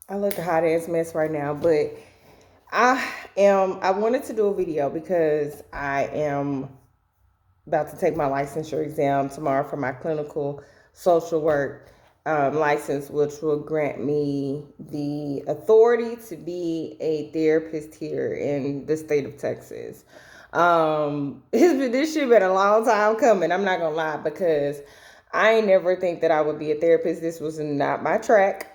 I look a hot ass mess right now, but I wanted to do a video because I am about to take my licensure exam tomorrow for my clinical social work license, which will grant me the authority to be a therapist here in the state of Texas. This shit been a long time coming. I'm not gonna lie, because I ain't never think that I would be a therapist. This was not my track.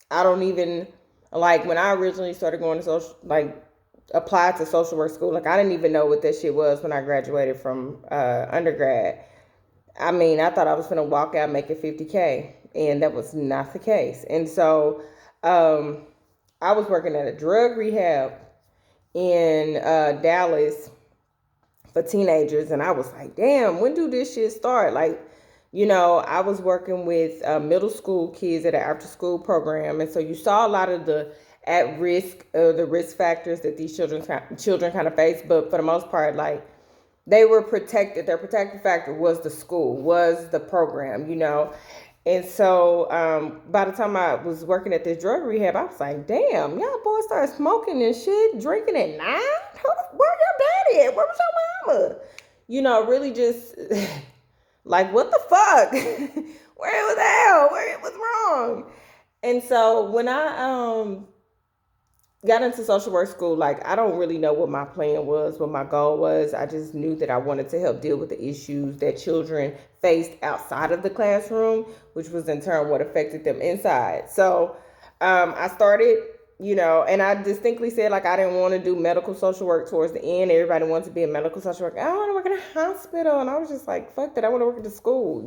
I don't even like when I originally started going to social, like applied to social work school. Like I didn't even know what that shit was when I graduated from undergrad. I mean, I thought I was gonna walk out making 50K, and that was not the case. And so, um, I was working at a drug rehab in Dallas for teenagers, and I was like, damn, when do this shit start? Like, I was working with middle school kids at an after school program, and so you saw a lot of the at risk, the risk factors that these children kind of face. But for the most part, like they were protected. Their protective factor was the school, was the program. And so by the time I was working at this drug rehab, I was like, damn, y'all boys started smoking and shit, drinking at 9? Where your daddy at? Where was your mama? Really just like, what the fuck? Where was hell? Where it was wrong? And so when I got into social work school, like I don't really know what my plan was, what my goal was. I just knew that I wanted to help deal with the issues that children faced outside of the classroom, which was in turn what affected them inside. So I started, and I distinctly said like I didn't want to do medical social work towards the end. Everybody wants to be a medical social worker. I want to work in a hospital, and I was just like, fuck that. I want to work at the school.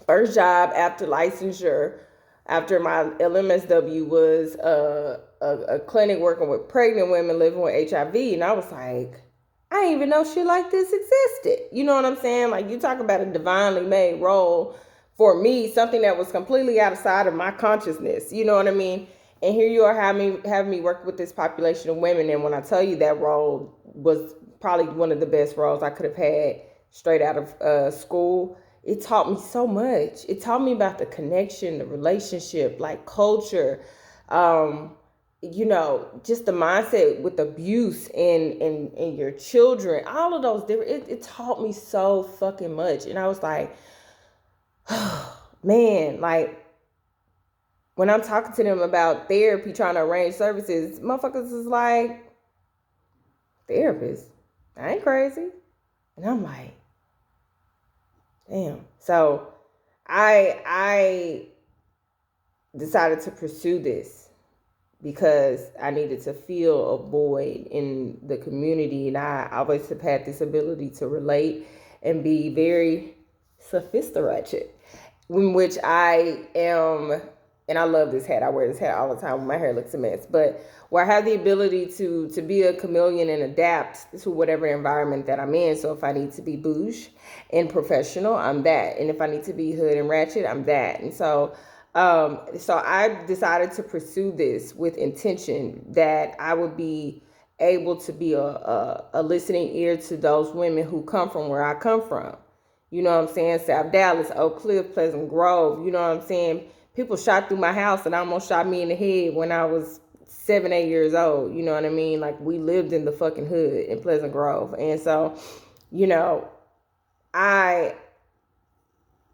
First job after licensure, after my LMSW, was a clinic working with pregnant women living with HIV. And I was like, I didn't even know shit like this existed. You know what I'm saying? Like, you talk about a divinely made role for me, something that was completely outside of my consciousness. You know what I mean? And here you are having me work with this population of women. And when I tell you that role was probably one of the best roles I could have had straight out of school, it taught me so much. It taught me about the connection, the relationship, like culture, just the mindset with abuse and your children, all of those different, it taught me so fucking much. And I was like, oh, man, like when I'm talking to them about therapy, trying to arrange services, motherfuckers is like, therapist? I ain't crazy. And I'm like, damn. So I decided to pursue this because I needed to fill a void in the community, and I always have had this ability to relate and be very sophisticated, in which I am. And I love this hat. I wear this hat all the time when my hair looks a mess. But where I have the ability to be a chameleon and adapt to whatever environment that I'm in. So if I need to be bouge and professional, I'm that. And if I need to be hood and ratchet, I'm that. And so I decided to pursue this with intention, that I would be able to be a listening ear to those women who come from where I come from. You know what I'm saying? South Dallas, Oak Cliff, Pleasant Grove. You know what I'm saying? People shot through my house and almost shot me in the head when I was 7, 8 years old. You know what I mean? Like, we lived in the fucking hood in Pleasant Grove. And so, I,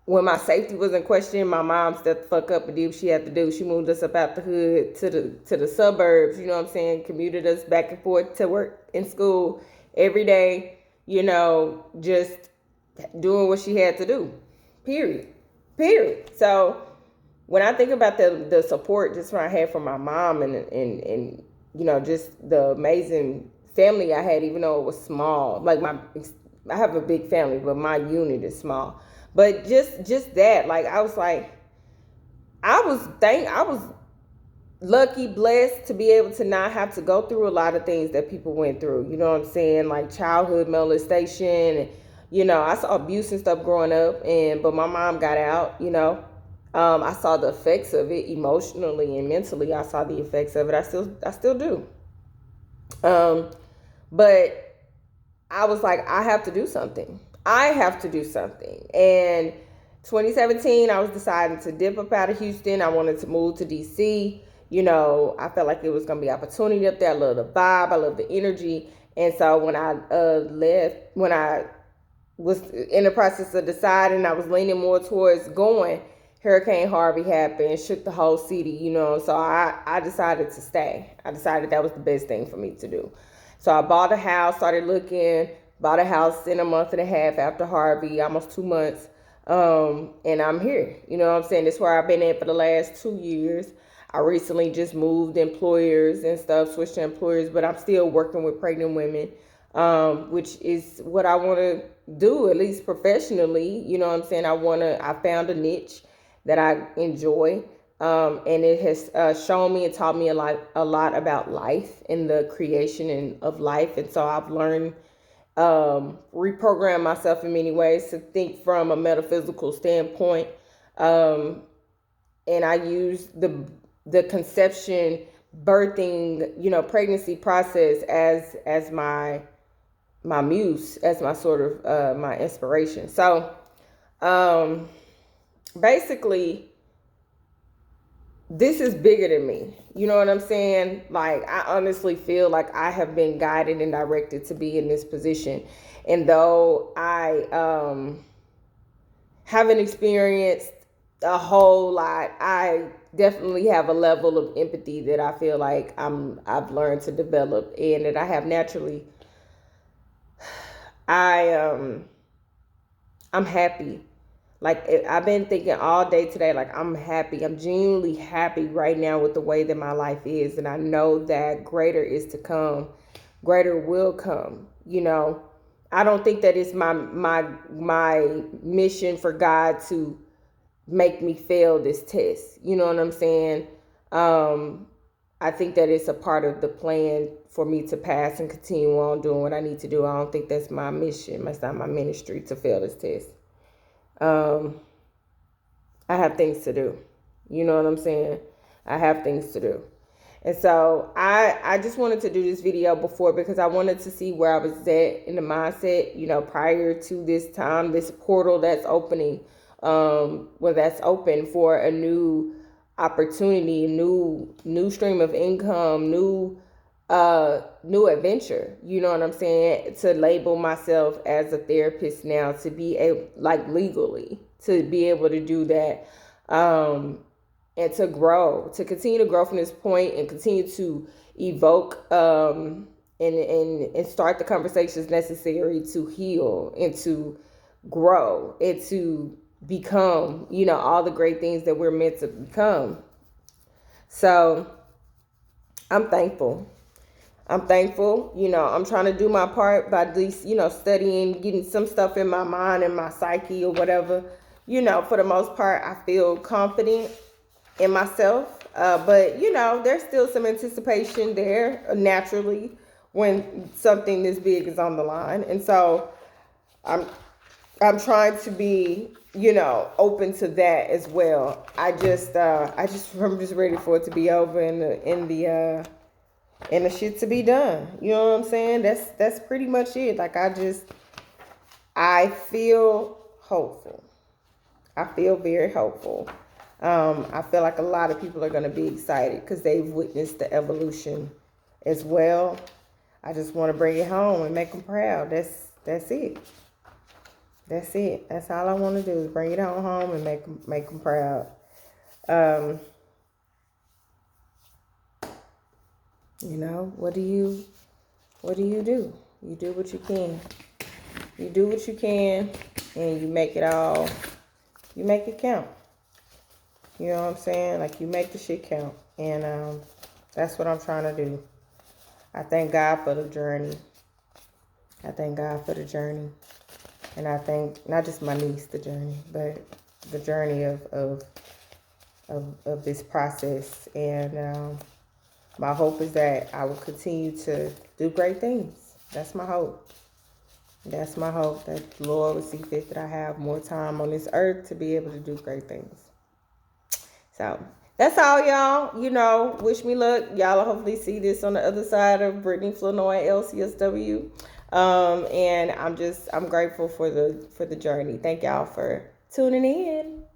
when my safety was in question, my mom stepped the fuck up and did what she had to do. She moved us up out the hood to the suburbs, you know what I'm saying? Commuted us back and forth to work and school every day, just doing what she had to do. Period. So when I think about the support just I had from my mom and just the amazing family I had, even though it was small. Like, I have a big family, but my unit is small. But just that, like, I was like, I was lucky, blessed to be able to not have to go through a lot of things that people went through. You know what I'm saying? Like childhood molestation. I saw abuse and stuff growing up, but my mom got out. I saw the effects of it emotionally and mentally. I saw the effects of it. I still do. But I was like, I have to do something. And 2017, I was deciding to dip up out of Houston. I wanted to move to DC. I felt like it was going to be opportunity up there. I love the vibe. I love the energy. And so when I left, when I was in the process of deciding, I was leaning more towards going, Hurricane Harvey happened, shook the whole city, so I decided to stay. I decided that was the best thing for me to do. So I bought a house, started looking, bought a house in a month and a half after Harvey, almost 2 months. And I'm here. You know what I'm saying? That's where I've been at for the last 2 years. I recently just moved employers and stuff, switched to employers, but I'm still working with pregnant women, which is what I want to do, at least professionally. You know what I'm saying? I found a niche that I enjoy. And it has shown me and taught me a lot about life and the creation of life. And so I've learned, reprogram myself in many ways to think from a metaphysical standpoint. And I use the conception, birthing, pregnancy process as my muse, as my sort of my inspiration. So basically, this is bigger than me. You know what I'm saying? Like, I honestly feel like I have been guided and directed to be in this position. And though I haven't experienced a whole lot, I definitely have a level of empathy that I feel like I've learned to develop and that I have naturally. I'm happy. Like, I've been thinking all day today, like, I'm happy. I'm genuinely happy right now with the way that my life is. And I know that greater is to come. Greater will come. I don't think that it's my mission for God to make me fail this test. You know what I'm saying? I think that it's a part of the plan for me to pass and continue on doing what I need to do. I don't think that's my mission. That's not my ministry to fail this test. I have things to do. You know what I'm saying? I have things to do. And so I just wanted to do this video before because I wanted to see where I was at in the mindset, prior to this time, this portal that's opening, that's open for a new opportunity, new stream of income, new adventure. You know what I'm saying? To label myself as a therapist now, to be able, like, legally, to be able to do that, and to continue to grow from this point and continue to evoke, and start the conversations necessary to heal and to grow and to become, all the great things that we're meant to become. So I'm thankful. I'm trying to do my part by at least, studying, getting some stuff in my mind and my psyche or whatever. For the most part, I feel confident in myself. But, there's still some anticipation there naturally when something this big is on the line. And so I'm trying to be, open to that as well. I'm just ready for it to be over and the shit to be done. You know what I'm saying? That's pretty much it. Like, I feel hopeful. I feel very hopeful. I feel like a lot of people are going to be excited because they've witnessed the evolution as well. I just want to bring it home and make them proud. That's it. That's it. That's all I want to do is bring it on home and make them proud. What do you do? You do what you can. You do what you can, and you make it count. You know what I'm saying? Like, you make the shit count. And that's what I'm trying to do. I thank God for the journey. And I thank not just my niece the journey, but the journey of this process. And my hope is that I will continue to do great things. That's my hope. That the Lord will see fit that I have more time on this earth to be able to do great things. So that's all, y'all. Wish me luck. Y'all will hopefully see this on the other side of Brittany Flournoy LCSW. And I'm grateful for the journey. Thank y'all for tuning in.